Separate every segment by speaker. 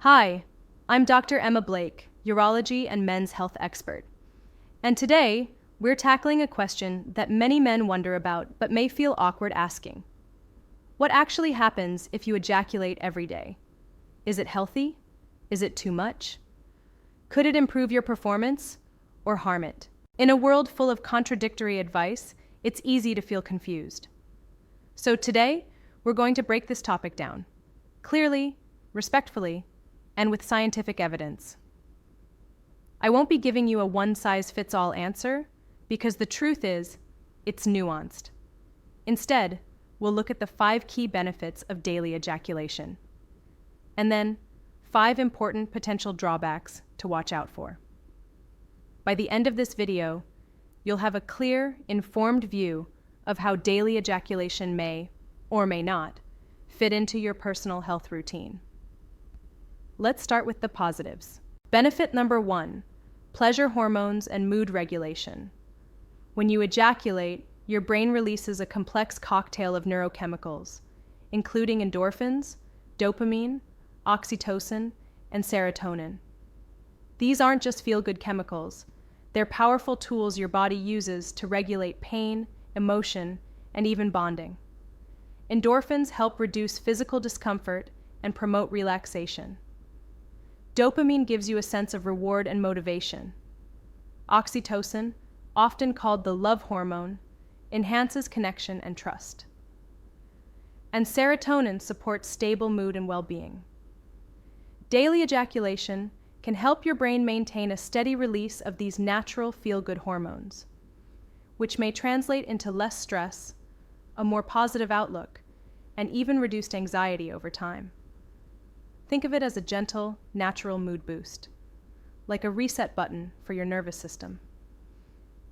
Speaker 1: Hi, I'm Dr. Emma Blake, urology and men's health expert. And today, we're tackling a question that many men wonder about but may feel awkward asking. What actually happens if you ejaculate every day? Is it healthy? Is it too much? Could it improve your performance or harm it? In a world full of contradictory advice, it's easy to feel confused. So today, we're going to break this topic down, clearly, respectfully, and with scientific evidence. I won't be giving you a one-size-fits-all answer because the truth is, it's nuanced. Instead, we'll look at the 5 key benefits of daily ejaculation, and then 5 important potential drawbacks to watch out for. By the end of this video, you'll have a clear, informed view of how daily ejaculation may, or may not, fit into your personal health routine. Let's start with the positives. Benefit number 1, pleasure hormones and mood regulation. When you ejaculate, your brain releases a complex cocktail of neurochemicals, including endorphins, dopamine, oxytocin, and serotonin. These aren't just feel-good chemicals. They're powerful tools your body uses to regulate pain, emotion, and even bonding. Endorphins help reduce physical discomfort and promote relaxation. Dopamine gives you a sense of reward and motivation. Oxytocin, often called the love hormone, enhances connection and trust. And serotonin supports stable mood and well-being. Daily ejaculation can help your brain maintain a steady release of these natural feel-good hormones, which may translate into less stress, a more positive outlook, and even reduced anxiety over time. Think of it as a gentle, natural mood boost, like a reset button for your nervous system.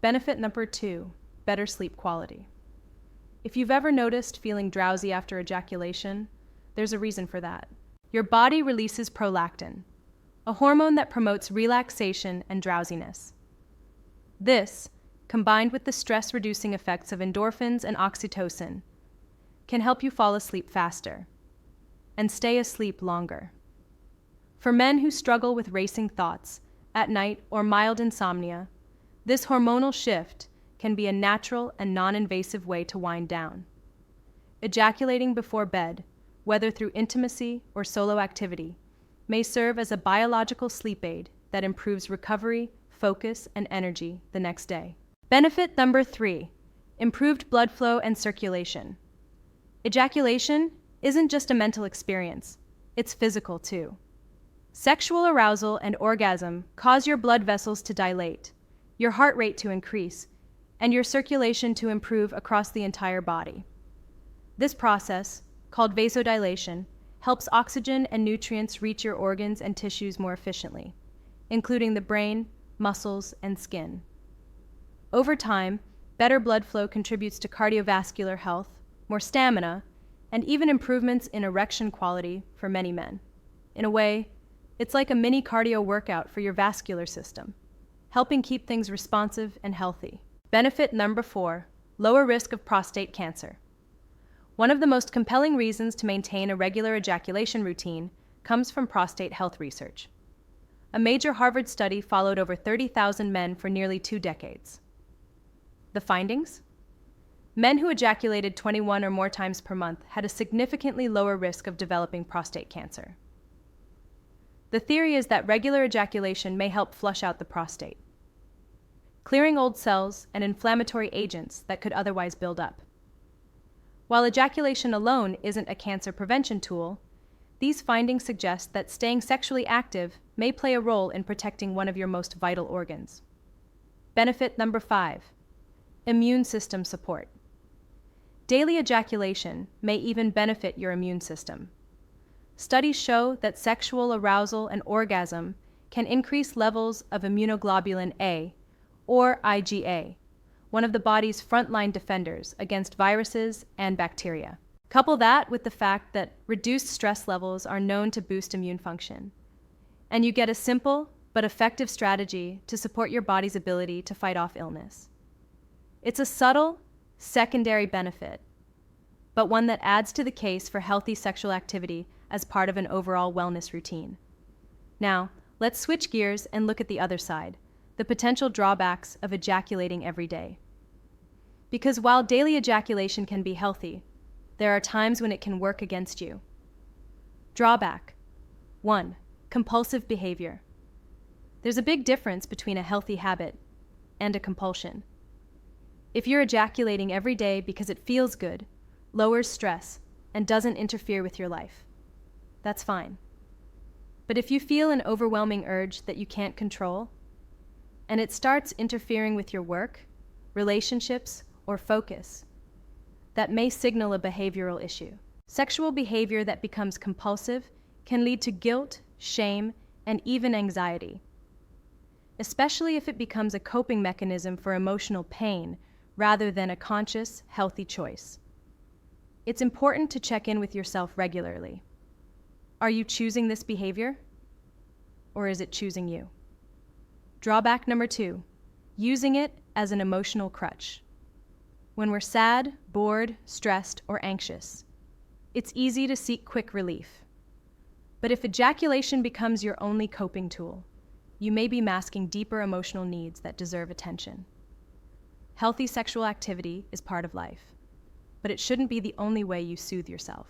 Speaker 1: Benefit number 2, better sleep quality. If you've ever noticed feeling drowsy after ejaculation, there's a reason for that. Your body releases prolactin, a hormone that promotes relaxation and drowsiness. This, combined with the stress-reducing effects of endorphins and oxytocin, can help you fall asleep faster and stay asleep longer. For men who struggle with racing thoughts at night or mild insomnia, this hormonal shift can be a natural and non-invasive way to wind down. Ejaculating before bed, whether through intimacy or solo activity, may serve as a biological sleep aid that improves recovery, focus, and energy the next day. Benefit number 3, improved blood flow and circulation. Ejaculation isn't just a mental experience, it's physical too. Sexual arousal and orgasm cause your blood vessels to dilate, your heart rate to increase, and your circulation to improve across the entire body. This process, called vasodilation, helps oxygen and nutrients reach your organs and tissues more efficiently, including the brain, muscles, and skin. Over time, better blood flow contributes to cardiovascular health, more stamina, and even improvements in erection quality for many men. In a way, it's like a mini cardio workout for your vascular system, helping keep things responsive and healthy. Benefit number 4, lower risk of prostate cancer. One of the most compelling reasons to maintain a regular ejaculation routine comes from prostate health research. A major Harvard study followed over 30,000 men for nearly 2 decades. The findings? Men who ejaculated 21 or more times per month had a significantly lower risk of developing prostate cancer. The theory is that regular ejaculation may help flush out the prostate, clearing old cells and inflammatory agents that could otherwise build up. While ejaculation alone isn't a cancer prevention tool, these findings suggest that staying sexually active may play a role in protecting one of your most vital organs. Benefit number 5, immune system support. Daily ejaculation may even benefit your immune system. Studies show that sexual arousal and orgasm can increase levels of immunoglobulin A, or IgA, one of the body's frontline defenders against viruses and bacteria. Couple that with the fact that reduced stress levels are known to boost immune function, and you get a simple but effective strategy to support your body's ability to fight off illness. It's a subtle, secondary benefit, but one that adds to the case for healthy sexual activity as part of an overall wellness routine. Now, let's switch gears and look at the other side, the potential drawbacks of ejaculating every day. Because while daily ejaculation can be healthy, there are times when it can work against you. Drawback 1. Compulsive behavior. There's a big difference between a healthy habit and a compulsion. If you're ejaculating every day because it feels good, lowers stress, and doesn't interfere with your life, that's fine. But if you feel an overwhelming urge that you can't control, and it starts interfering with your work, relationships, or focus, that may signal a behavioral issue. Sexual behavior that becomes compulsive can lead to guilt, shame, and even anxiety, especially if it becomes a coping mechanism for emotional pain rather than a conscious, healthy choice. It's important to check in with yourself regularly. Are you choosing this behavior? Or is it choosing you? Drawback number 2, using it as an emotional crutch. When we're sad, bored, stressed, or anxious, it's easy to seek quick relief. But if ejaculation becomes your only coping tool, you may be masking deeper emotional needs that deserve attention. Healthy sexual activity is part of life, but it shouldn't be the only way you soothe yourself.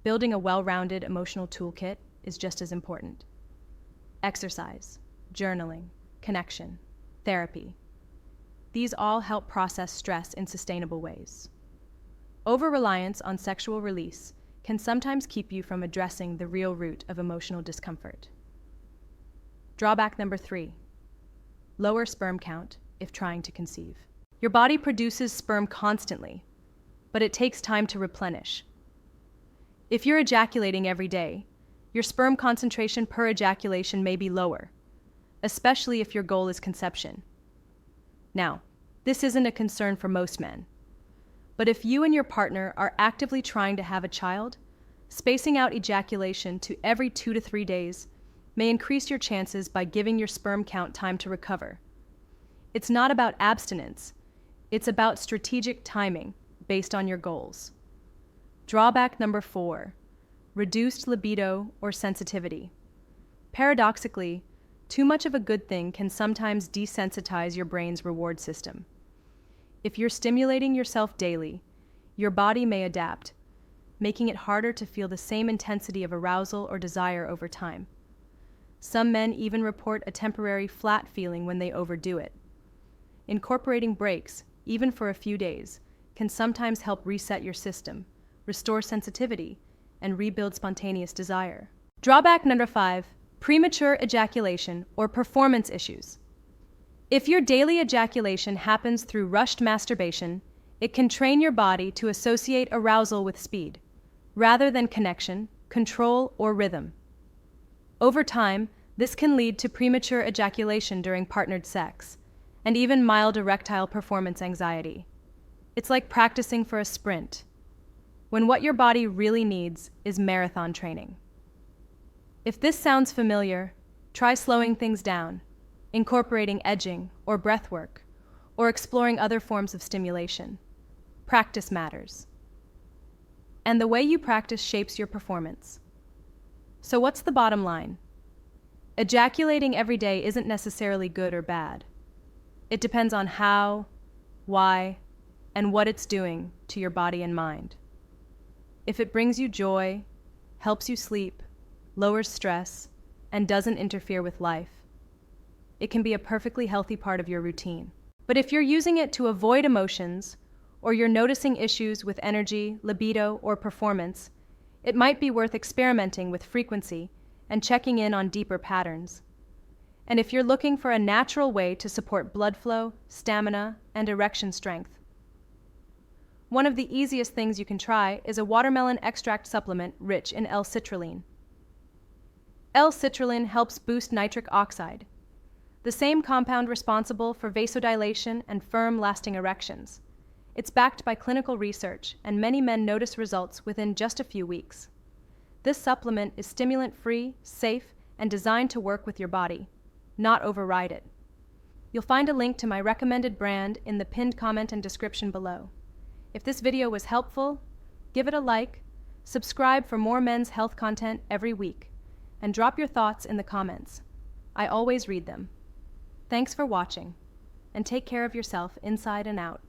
Speaker 1: Building a well-rounded emotional toolkit is just as important. Exercise, journaling, connection, therapy. These all help process stress in sustainable ways. Over-reliance on sexual release can sometimes keep you from addressing the real root of emotional discomfort. Drawback number 3, lower sperm count if trying to conceive. Your body produces sperm constantly, but it takes time to replenish. If you're ejaculating every day, your sperm concentration per ejaculation may be lower, especially if your goal is conception. Now, this isn't a concern for most men, but if you and your partner are actively trying to have a child, spacing out ejaculation to every 2 to 3 days may increase your chances by giving your sperm count time to recover. It's not about abstinence, it's about strategic timing based on your goals. Drawback number 4, reduced libido or sensitivity. Paradoxically, too much of a good thing can sometimes desensitize your brain's reward system. If you're stimulating yourself daily, your body may adapt, making it harder to feel the same intensity of arousal or desire over time. Some men even report a temporary flat feeling when they overdo it. Incorporating breaks, even for a few days, can sometimes help reset your system, restore sensitivity, and rebuild spontaneous desire. Drawback number 5, premature ejaculation or performance issues. If your daily ejaculation happens through rushed masturbation, it can train your body to associate arousal with speed, rather than connection, control, or rhythm. Over time, this can lead to premature ejaculation during partnered sex, and even mild erectile performance anxiety. It's like practicing for a sprint, when what your body really needs is marathon training. If this sounds familiar, try slowing things down, incorporating edging or breath work, or exploring other forms of stimulation. Practice matters. And the way you practice shapes your performance. So what's the bottom line? Ejaculating every day isn't necessarily good or bad. It depends on how, why, and what it's doing to your body and mind. If it brings you joy, helps you sleep, lowers stress, and doesn't interfere with life, it can be a perfectly healthy part of your routine. But if you're using it to avoid emotions, or you're noticing issues with energy, libido, or performance, it might be worth experimenting with frequency and checking in on deeper patterns. And if you're looking for a natural way to support blood flow, stamina, and erection strength, one of the easiest things you can try is a watermelon extract supplement rich in L-citrulline. L-citrulline helps boost nitric oxide, the same compound responsible for vasodilation and firm, lasting erections. It's backed by clinical research, and many men notice results within just a few weeks. This supplement is stimulant-free, safe, and designed to work with your body, not override it. You'll find a link to my recommended brand in the pinned comment and description below. If this video was helpful, give it a like, subscribe for more men's health content every week, and drop your thoughts in the comments. I always read them. Thanks for watching, and take care of yourself inside and out.